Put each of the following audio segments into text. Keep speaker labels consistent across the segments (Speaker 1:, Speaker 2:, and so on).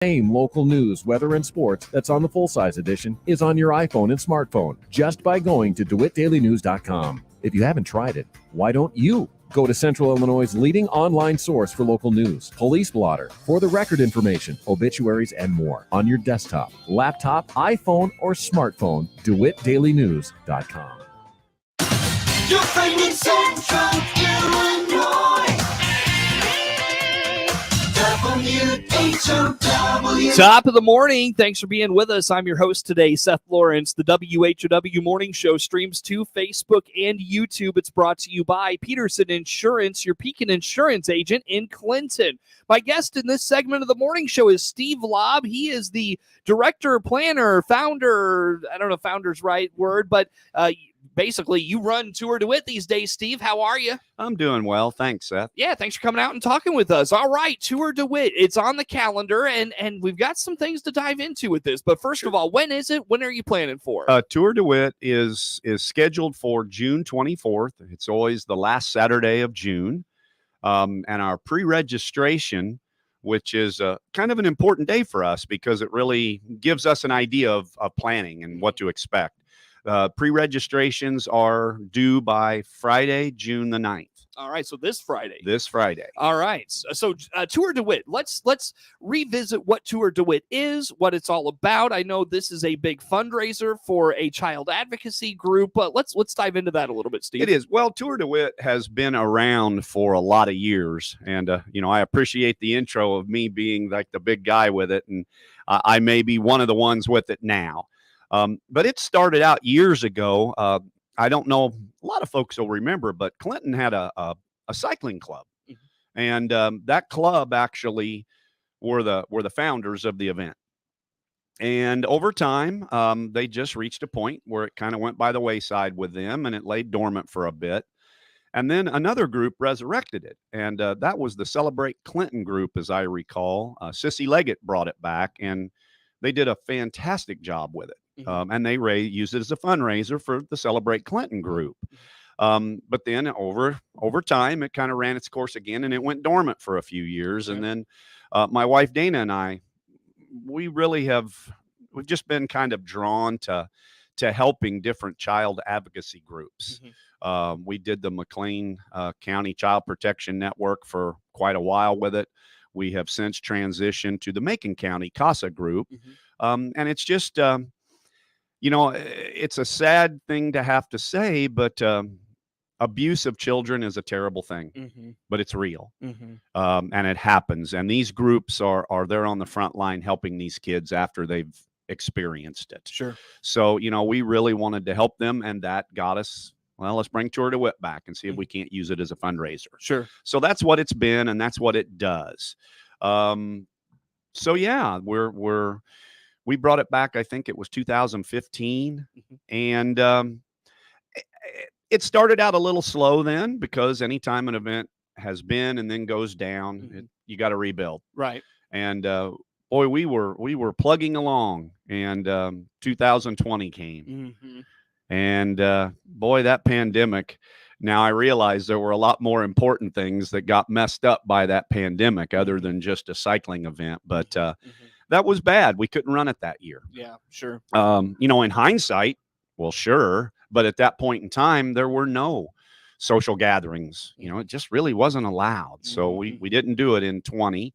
Speaker 1: Same local news, weather, and sports that's on the full-size edition is on your iPhone and smartphone just by going to DeWittDailyNews.com. If you haven't tried it, why don't you? Go to Central Illinois' leading online source for local news, police blotter, for the record information, obituaries, and more on your desktop, laptop, iPhone, or smartphone, DeWittDailyNews.com.
Speaker 2: Your friend in Central Illinois. WHOW.
Speaker 3: Top of the morning. Thanks for being with us. I'm your host today, Seth Lawrence. The WHOW Morning Show streams to Facebook and YouTube. It's brought to you by Peterson Insurance, your Pekin Insurance agent in Clinton. My guest in this segment of the morning show is Steve Lobb. He is the director, planner, founder. I don't know if founder's right word, but basically, you run Tour DeWitt these days, Steve. How are you?
Speaker 4: I'm doing well. Thanks, Seth.
Speaker 3: Yeah, thanks for coming out and talking with us. All right, Tour DeWitt. It's on the calendar, and we've got some things to dive into with this. But first of all, when is it? When are you planning for?
Speaker 4: Tour DeWitt is scheduled for June 24th. It's always the last Saturday of June. And our pre-registration, which is kind of an important day for us because it really gives us an idea of planning and what to expect. Pre-registrations are due by Friday, June the 9th.
Speaker 3: All right, so this Friday.
Speaker 4: This Friday.
Speaker 3: All right, so Tour DeWitt. Let's revisit what Tour DeWitt is, what it's all about. I know this is a big fundraiser for a child advocacy group, but let's dive into that a little bit, Steve.
Speaker 4: It is. Well, Tour DeWitt has been around for a lot of years, and I appreciate the intro of me being like the big guy with it, and I may be one of the ones with it now. But it started out years ago. I don't know, a lot of folks will remember, but Clinton had a cycling club. Mm-hmm. And that club actually were the founders of the event. And over time, they just reached a point where it kind of went by the wayside with them, and it lay dormant for a bit. And then another group resurrected it, and that was the Celebrate Clinton group, as I recall. Sissy Leggett brought it back, and they did a fantastic job with it. And they used it as a fundraiser for the Celebrate Clinton group. But then over time, it kind of ran its course again, and it went dormant for a few years. And then my wife, Dana, and I, we've just been kind of drawn to helping different child advocacy groups. Mm-hmm. We did the McLean County Child Protection Network for quite a while with it. We have since transitioned to the Macon County CASA group. Mm-hmm. And it's just... it's a sad thing to have to say, but abuse of children is a terrible thing, mm-hmm. but it's real. Mm-hmm. And it happens. And these groups are there on the front line helping these kids after they've experienced it.
Speaker 3: Sure.
Speaker 4: So, we really wanted to help them, and that got us, well, let's bring Tour DeWitt back and see if we can't use it as a fundraiser.
Speaker 3: Sure.
Speaker 4: So that's what it's been, and that's what it does. So yeah, we brought it back, I think it was 2015. Mm-hmm. And it started out a little slow then, because anytime an event has been and then goes down, mm-hmm. You got to rebuild.
Speaker 3: Right.
Speaker 4: And boy, we were plugging along, and 2020 came. Mm-hmm. And boy, that pandemic. Now I realize there were a lot more important things that got messed up by that pandemic other than just a cycling event. But mm-hmm. that was bad. We couldn't run it that year.
Speaker 3: Yeah, sure.
Speaker 4: In hindsight, well, sure. But at that point in time, there were no social gatherings. It just really wasn't allowed. So we didn't do it in 20.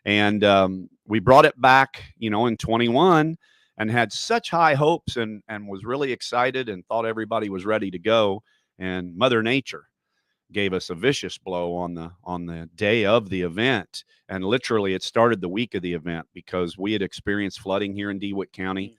Speaker 4: And we brought it back, in 21, and had such high hopes and was really excited and thought everybody was ready to go. And Mother Nature gave us a vicious blow on the day of the event. And literally it started the week of the event, because we had experienced flooding here in DeWitt County.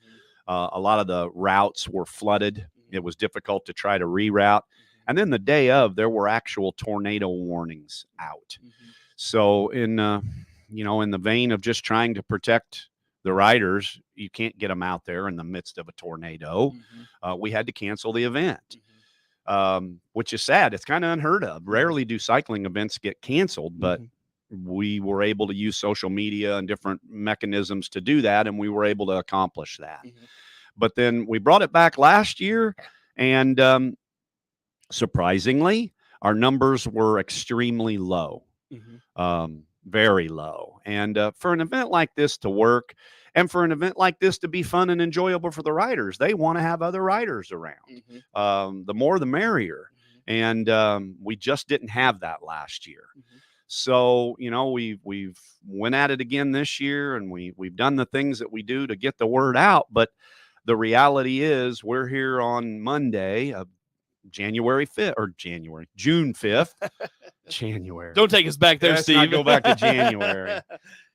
Speaker 4: Mm-hmm. A lot of the routes were flooded. Mm-hmm. It was difficult to try to reroute. Mm-hmm. And then the day of, there were actual tornado warnings out. Mm-hmm. So in the vein of just trying to protect the riders, you can't get them out there in the midst of a tornado. Mm-hmm. We had to cancel the event. Mm-hmm. Which is sad. It's kind of unheard of. Rarely do cycling events get canceled, but mm-hmm. we were able to use social media and different mechanisms to do that, and we were able to accomplish that. Mm-hmm. But then we brought it back last year, and surprisingly, our numbers were extremely low. Mm-hmm. very low. And for an event like this to work, and for an event like this to be fun and enjoyable for the riders, they want to have other riders around. The more, the merrier. And we just didn't have that last year. So, you know, we've went at it again this year, and we've done the things that we do to get the word out. But the reality is, we're here on Monday, June 5th. January.
Speaker 3: Don't take us back there,
Speaker 4: Let's
Speaker 3: Steve.
Speaker 4: not go back to January.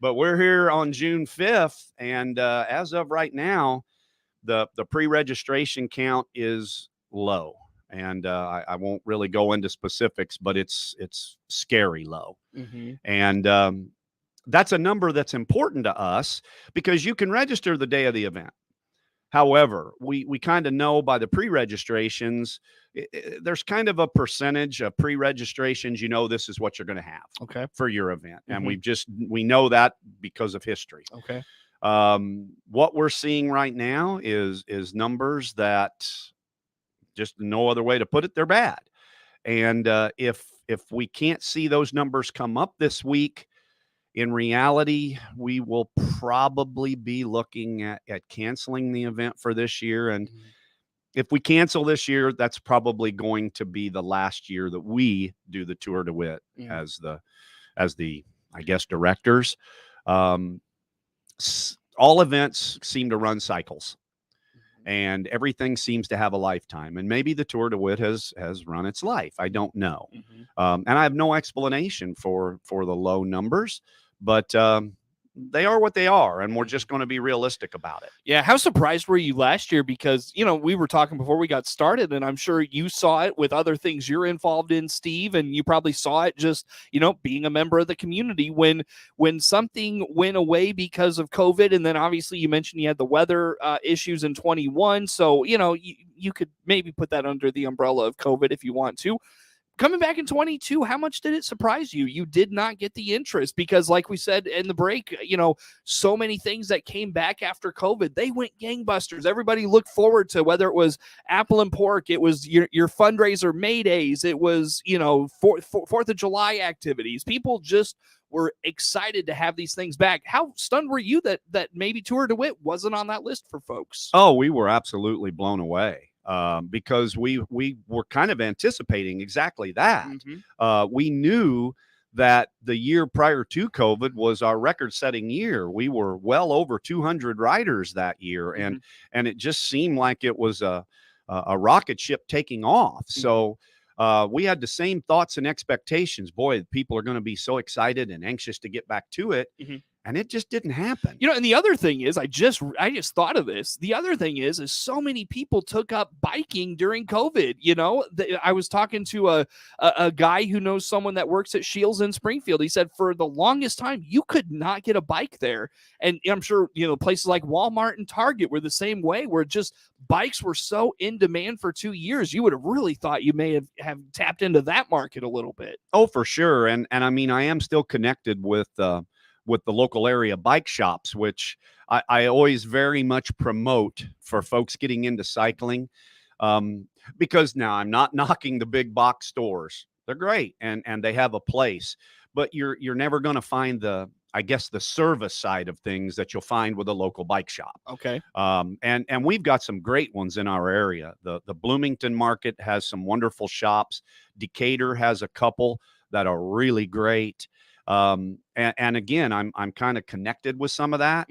Speaker 4: But we're here on June 5th, and as of right now, the pre-registration count is low. And I won't really go into specifics, but it's scary low. And that's a number that's important to us, because you can register the day of the event. However, we kind of know by the pre-registrations, there's kind of a percentage of pre-registrations, you know, this is what you're going to have for your event. And we know that because of history. What we're seeing right now is numbers that, just no other way to put it, they're bad. And if we can't see those numbers come up this week, in reality, we will probably be looking at canceling the event for this year. And if we cancel this year, that's probably going to be the last year that we do the Tour DeWitt as the, I guess, directors. All events seem to run cycles, and everything seems to have a lifetime. And maybe the Tour DeWitt has run its life. I don't know. And I have no explanation for the low numbers, but they are what they are, and we're just going to be realistic about it.
Speaker 3: Yeah. How surprised were you last year? Because, you know, we were talking before we got started, and I'm sure you saw it with other things you're involved in, Steve, and you probably saw it just, you know, being a member of the community when something went away because of COVID. And then obviously you mentioned you had the weather issues in 21. So, you know, you could maybe put that under the umbrella of COVID if you want to. Coming back in 22, how much did it surprise you? You did not get the interest because, like we said in the break, you know, so many things that came back after COVID, they went gangbusters. Everybody looked forward to, whether it was Apple and Pork, it was your fundraiser Maydays, it was, you know, 4th of July activities. People just were excited to have these things back. How stunned were you that maybe Tour DeWitt wasn't on that list for folks?
Speaker 4: Oh, we were absolutely blown away. Because we were kind of anticipating exactly that. We knew that the year prior to COVID was our record-setting year. We were well over 200 riders that year, and it just seemed like it was a rocket ship taking off. So we had the same thoughts and expectations. Boy, people are going to be so excited and anxious to get back to it. And it just didn't happen.
Speaker 3: You know, and the other thing is, I just thought of this. The other thing is so many people took up biking during COVID. You know, I was talking to a guy who knows someone that works at Shields in Springfield. He said for the longest time, you could not get a bike there. And I'm sure, you know, places like Walmart and Target were the same way, where just bikes were so in demand for 2 years. You would have really thought you may have tapped into that market a little bit.
Speaker 4: Oh, for sure. And I mean, I am still connected with the local area bike shops, which I always very much promote for folks getting into cycling. Because now I'm not knocking the big box stores. They're great and they have a place, but you're never going to find the service side of things that you'll find with a local bike shop.
Speaker 3: Okay.
Speaker 4: And we've got some great ones in our area. The Bloomington market has some wonderful shops. Decatur has a couple that are really great. And again, I'm kind of connected with some of that.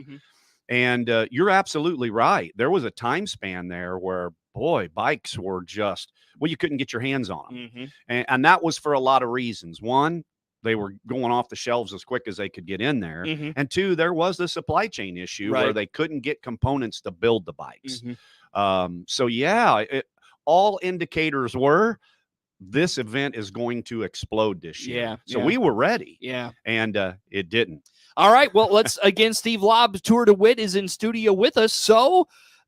Speaker 4: And you're absolutely right. There was a time span there where, boy, bikes were just, well, you couldn't get your hands on them. And that was for a lot of reasons. One, they were going off the shelves as quick as they could get in there. And two, there was the supply chain issue where they couldn't get components to build the bikes. So yeah, all indicators were, this event is going to explode this year. So we were ready. And it didn't.
Speaker 3: All right. Well, let's again, Steve Lobb, Tour DeWitt, is in studio with us. So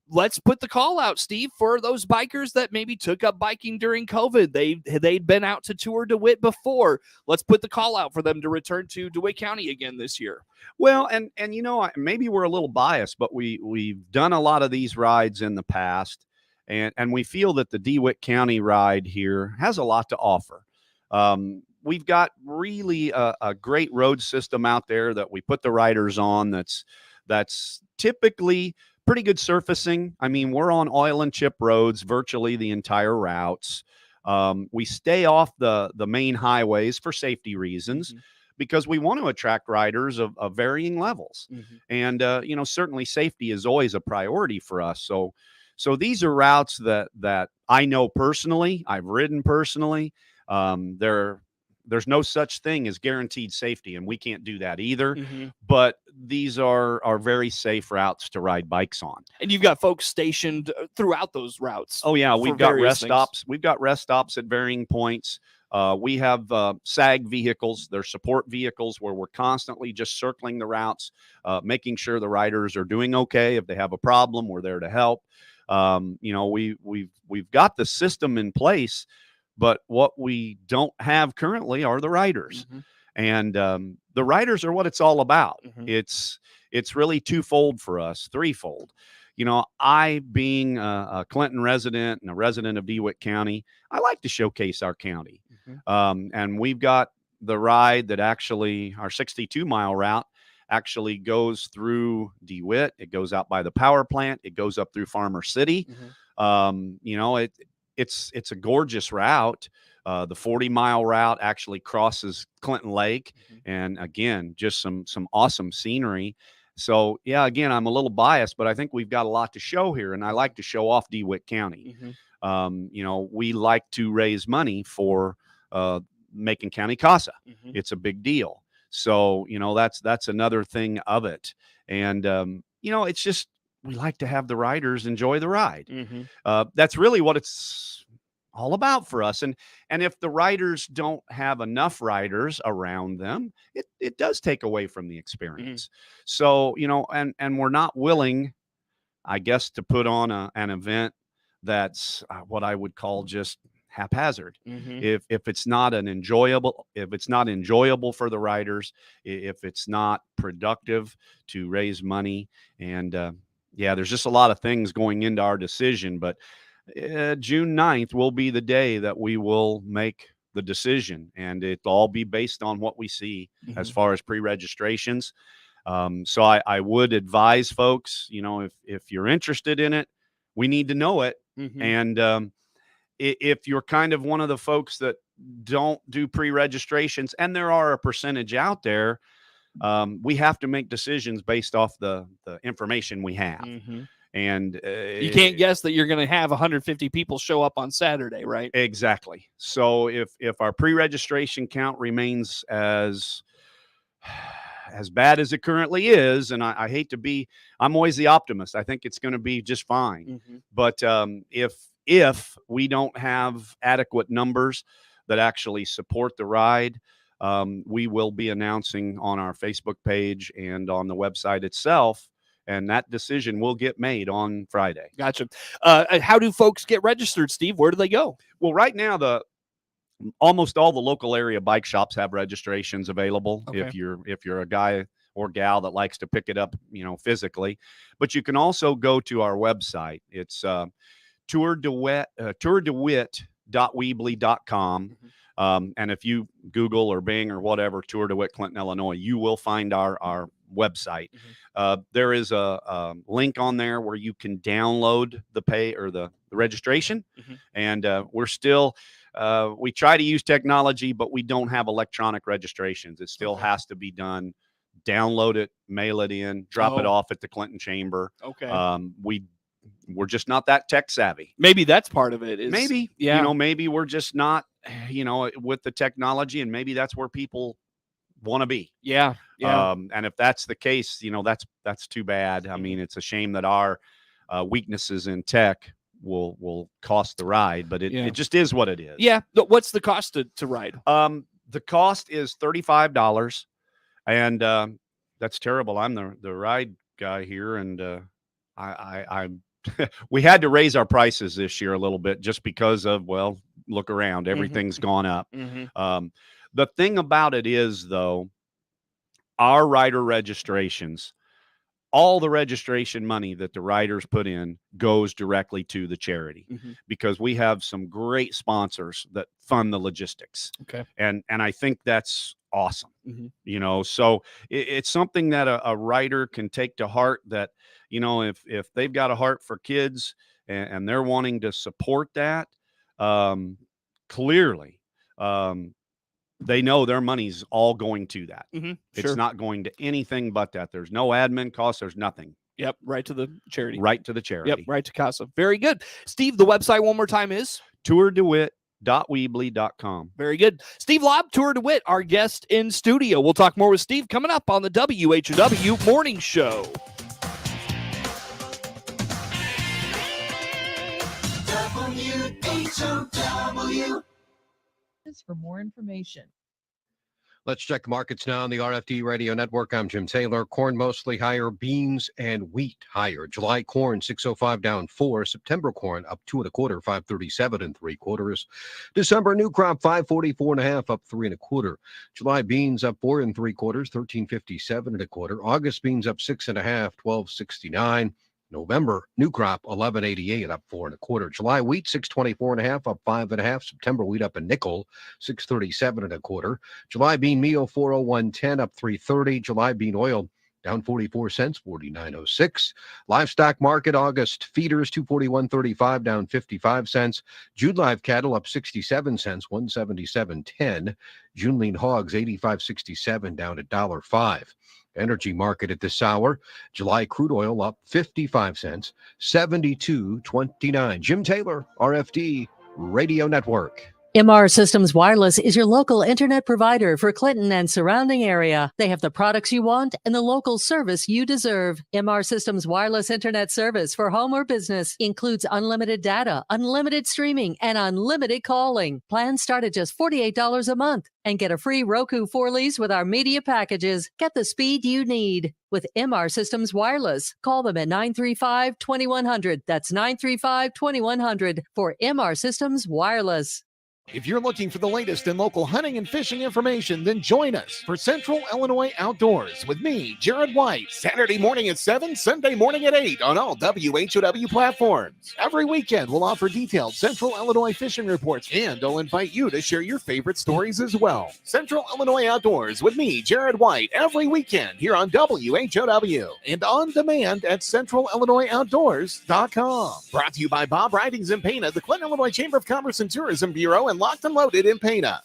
Speaker 3: let's put the call out, Steve, for those bikers that maybe took up biking during COVID. They'd been out to Tour DeWitt before. Let's put the call out for them to return to DeWitt County again this year.
Speaker 4: Well, and you know, maybe we're a little biased, but we've done a lot of these rides in the past. And we feel that the DeWitt County ride here has a lot to offer. we've got really a great road system out there that we put the riders on. That's typically pretty good surfacing. I mean, we're on oil and chip roads virtually the entire routes. We stay off the main highways for safety reasons, because we want to attract riders of varying levels. And, certainly safety is always a priority for us. So these are routes that I know personally, I've ridden personally. There's no such thing as guaranteed safety, and we can't do that either. But these are very safe routes to ride bikes on.
Speaker 3: And you've got folks stationed throughout those routes.
Speaker 4: Oh yeah,
Speaker 3: for
Speaker 4: we've got
Speaker 3: various
Speaker 4: rest
Speaker 3: things.
Speaker 4: stops. We've got rest stops at varying points. We have SAG vehicles. They're support vehicles where we're constantly just circling the routes, making sure the riders are doing okay. If they have a problem, we're there to help. We've got the system in place, but what we don't have currently are the riders. And the riders are what it's all about. It's really twofold for us, threefold. I, being a Clinton resident and a resident of DeWitt County, I like to showcase our county. And we've got the ride that actually, our 62-mile route, actually goes through DeWitt. It goes out by the power plant. It goes up through Farmer City. It's a gorgeous route. The 40-mile route actually crosses Clinton Lake. And again, just some awesome scenery. So yeah, again, I'm a little biased, but I think we've got a lot to show here, and I like to show off DeWitt County. We like to raise money for Macon County CASA. It's a big deal. So, that's another thing of it. And, it's just, we like to have the riders enjoy the ride. That's really what it's all about for us. And if the riders don't have enough riders around them, it does take away from the experience. So, and we're not willing, I guess, to put on an event that's what I would call just haphazard. If it's not enjoyable for the riders, if it's not productive to raise money, and there's just a lot of things going into our decision. But June 9th will be the day that we will make the decision, and it'll all be based on what we see as far as pre-registrations. So I would advise folks, if you're interested in it, we need to know it. And if you're kind of one of the folks that don't do pre-registrations, and there are a percentage out there, we have to make decisions based off the information we have. And
Speaker 3: you can't guess that you're going to have 150 people show up on Saturday, right?
Speaker 4: Exactly. So if our pre-registration count remains as bad as it currently is, and I hate to be, I'm always the optimist. I think it's going to be just fine. But if we don't have adequate numbers that actually support the ride, we will be announcing on our Facebook page and on the website itself, and that decision will get made on Friday.
Speaker 3: Gotcha. How do folks get registered, Steve? Where do they go?
Speaker 4: Well, right now, almost all the local area bike shops have registrations available.
Speaker 3: Okay.
Speaker 4: If you're a guy or gal that likes to pick it up, physically. But you can also go to our website. It's Tour DeWitt.weebly.com. And if you Google or Bing or whatever, Tour DeWitt, Clinton, Illinois, you will find our website. There is a link on there where you can download the registration. And we're still, we try to use technology, but we don't have electronic registrations. It still has to be done. Download it, mail it in, drop it off at the Clinton Chamber. We're just not that tech savvy.
Speaker 3: Maybe that's part of it.
Speaker 4: Maybe we're just not, with the technology, and maybe that's where people want to be. And if that's the case, that's too bad. I mean, it's a shame that our weaknesses in tech will cost the ride, but it just is what it is.
Speaker 3: What's the cost to ride?
Speaker 4: The cost is $35, and that's terrible. I'm the ride guy here, and I'm we had to raise our prices this year a little bit just because of, look around, everything's gone up. The thing about it is, though, our rider registrations all the registration money that the riders put in goes directly to the charity because we have some great sponsors that fund the logistics.
Speaker 3: Okay.
Speaker 4: And I think that's awesome. So it's something that a rider can take to heart that, if they've got a heart for kids and they're wanting to support that, clearly, they know their money's all going to that. It's not going to anything but that. There's no admin costs. There's nothing.
Speaker 3: Yep. Right to the charity.
Speaker 4: Right to the charity.
Speaker 3: Yep. Right to CASA. Very good. Steve, the website one more time is?
Speaker 4: Tour DeWitt.weebly.com.
Speaker 3: Very good. Steve Lobb, Tour DeWitt, our guest in studio. We'll talk more with Steve coming up on the WHOW Morning Show.
Speaker 2: WHOW.
Speaker 5: For more information.
Speaker 6: Let's check markets now on the RFD Radio Network. I'm Jim Taylor. Corn mostly higher, beans and wheat higher. July corn 605 down 4. September corn up 2 1/4, 537 3/4. December new crop 544 1/2, up 3 1/4. July beans up 4 3/4, 1357 1/4. August beans up 6 1/2, 1269. November new crop 1188, up 4 1/4. July wheat 624 1/2, up 5 1/2. September wheat up a nickel, 637 1/4. July bean meal 401.10, up 330. July bean oil down 44 cents, 49.06. Livestock market August feeders 241.35, down 55 cents. June live cattle up 67 cents, 177.10. June lean hogs 85.67, down $1.05. Energy market at this hour. July crude oil up 55 cents, 72.29. Jim Taylor, RFD Radio Network.
Speaker 5: MR Systems Wireless is your local internet provider for Clinton and surrounding area. They have the products you want and the local service you deserve. MR Systems Wireless Internet service for home or business includes unlimited data, unlimited streaming, and unlimited calling. Plans start at just $48 a month and get a free Roku 4 lease with our media packages. Get the speed you need with MR Systems Wireless. Call them at 935-2100. That's 935-2100 for MR Systems Wireless.
Speaker 7: If you're looking for the latest in local hunting and fishing information, then join us for Central Illinois Outdoors with me, Jared White, Saturday morning at 7, Sunday morning at 8 on all WHOW platforms. Every weekend, we'll offer detailed Central Illinois fishing reports, and I'll invite you to share your favorite stories as well. Central Illinois Outdoors with me, Jared White, every weekend here on WHOW and on demand at CentralIllinoisOutdoors.com. Brought to you by Bob Ridings in Pana, the Clinton, Illinois Chamber of Commerce and Tourism Bureau, and Locked and Loaded in Pana.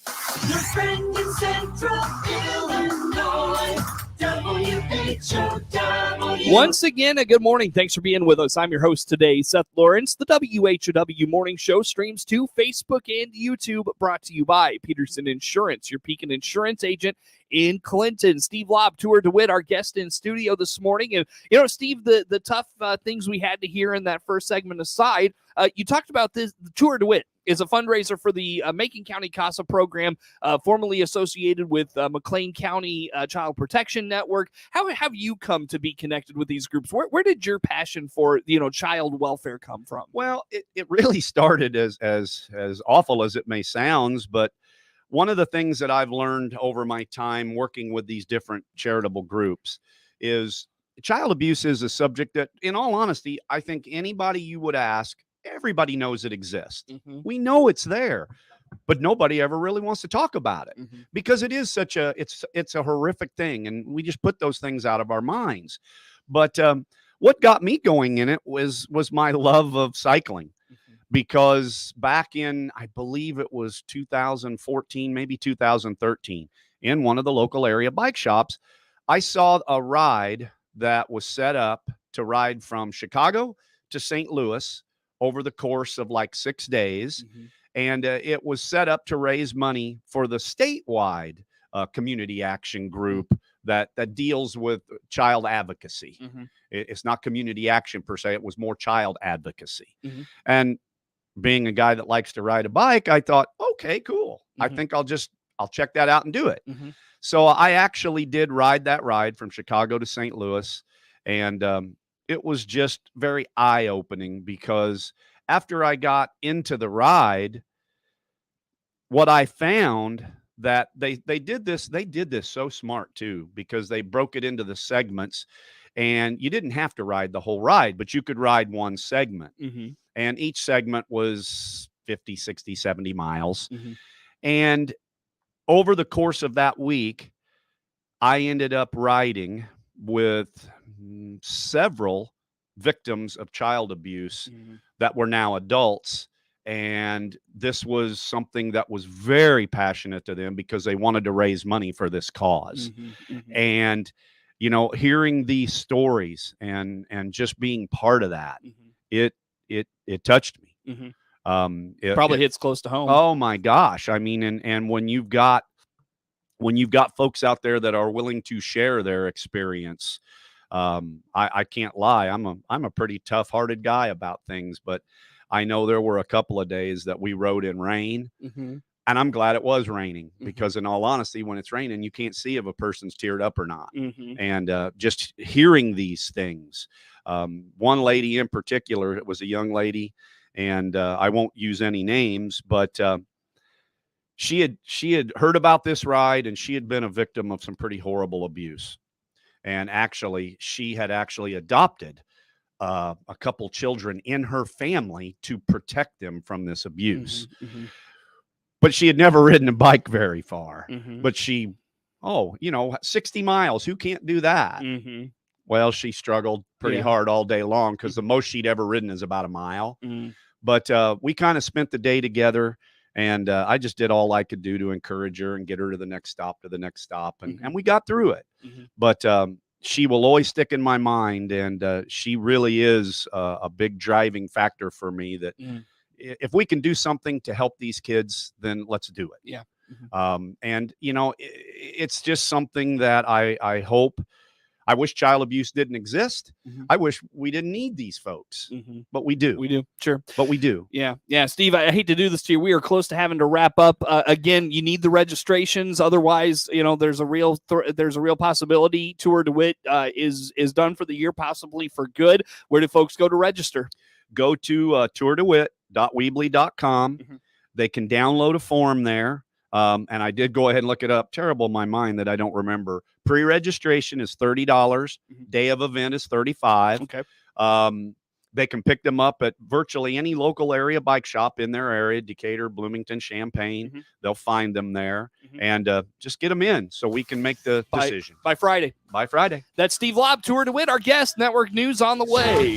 Speaker 2: Your friend in Central Illinois. WHOW.
Speaker 3: Once again, a good morning. Thanks for being with us. I'm your host today, Seth Lawrence. The WHOW Morning Show streams to Facebook and YouTube, brought to you by Peterson Insurance, your Pekin insurance agent in Clinton. Steve Lobb, Tour DeWitt, our guest in studio this morning. And, Steve, the tough things we had to hear in that first segment aside, you talked about this. The Tour DeWitt is a fundraiser for the Macon County CASA program, formerly associated with McLean County Child Protection Network. How have you come to be connected with these groups? Where did your passion for child welfare come from?
Speaker 4: Well, it really started as awful as it may sound, but one of the things that I've learned over my time working with these different charitable groups is child abuse is a subject that, in all honesty, I think anybody you would ask, everybody knows it exists. We know it's there, but nobody ever really wants to talk about it because it is such it's a horrific thing, and we just put those things out of our minds. But what got me going in it was my love of cycling. Because back in, I believe it was 2014, maybe 2013, in one of the local area bike shops, I saw a ride that was set up to ride from Chicago to St. Louis over the course of like 6 days. And it was set up to raise money for the statewide community action group that deals with child advocacy. It's not community action per se. It was more child advocacy. And being a guy that likes to ride a bike, I thought, okay, cool. I think I'll check that out and do it. So I actually did ride that ride from Chicago to St. Louis. And it was just very eye-opening because after I got into the ride, what I found that they did this so smart too, because they broke it into the segments. And you didn't have to ride the whole ride, but you could ride one segment.
Speaker 3: Mm-hmm.
Speaker 4: And each segment was 50, 60, 70 miles.
Speaker 3: Mm-hmm.
Speaker 4: And over the course of that week, I ended up riding with several victims of child abuse that were now adults. And this was something that was very passionate to them because they wanted to raise money for this cause. And, you know, hearing these stories and just being part of that, it touched me.
Speaker 3: Probably hits close to home.
Speaker 4: Oh my gosh. I mean, and when you've got folks out there that are willing to share their experience, I can't lie. I'm a pretty tough-hearted guy about things, but I know there were a couple of days that we rode in rain, and I'm glad it was raining because, in all honesty, when it's raining, you can't see if a person's teared up or not. And just hearing these things, one lady in particular, it was a young lady, and I won't use any names, but she had heard about this ride, and she had been a victim of some pretty horrible abuse. And actually, she had adopted a couple children in her family to protect them from this abuse. But she had never ridden a bike very far. But she, 60 miles, who can't do that? Well, she struggled pretty hard all day long because the most she'd ever ridden is about a mile. But we kind of spent the day together, and I just did all I could do to encourage her and get her to the next stop, and we got through it. But she will always stick in my mind, and she really is a big driving factor for me that if we can do something to help these kids, then let's do it. And, you know, it's just something that I hope. I wish child abuse didn't exist. I wish we didn't need these folks, but we do.
Speaker 3: We do. Sure.
Speaker 4: But we do.
Speaker 3: Yeah. Steve, I hate to do this to you. We are close to having to wrap up. Again, you need the registrations. Otherwise, you know, there's a real possibility Tour DeWitt is done for the year, possibly for good. Where do folks go to register?
Speaker 4: Go to tourdewitt.weebly.com. They can download a form there. And I did go ahead and look it up. Terrible in my mind that I don't remember. Pre-registration is $30. Day of event is $35.
Speaker 3: Okay.
Speaker 4: They can pick them up at virtually any local area bike shop in their area, Decatur, Bloomington, Champaign. They'll find them there. And just get them in so we can make the decision.
Speaker 3: By Friday.
Speaker 4: By Friday.
Speaker 3: That's Steve Lobb, Tour DeWitt, our guest. Network News on the way.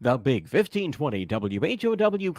Speaker 8: The Big 1520 WHOW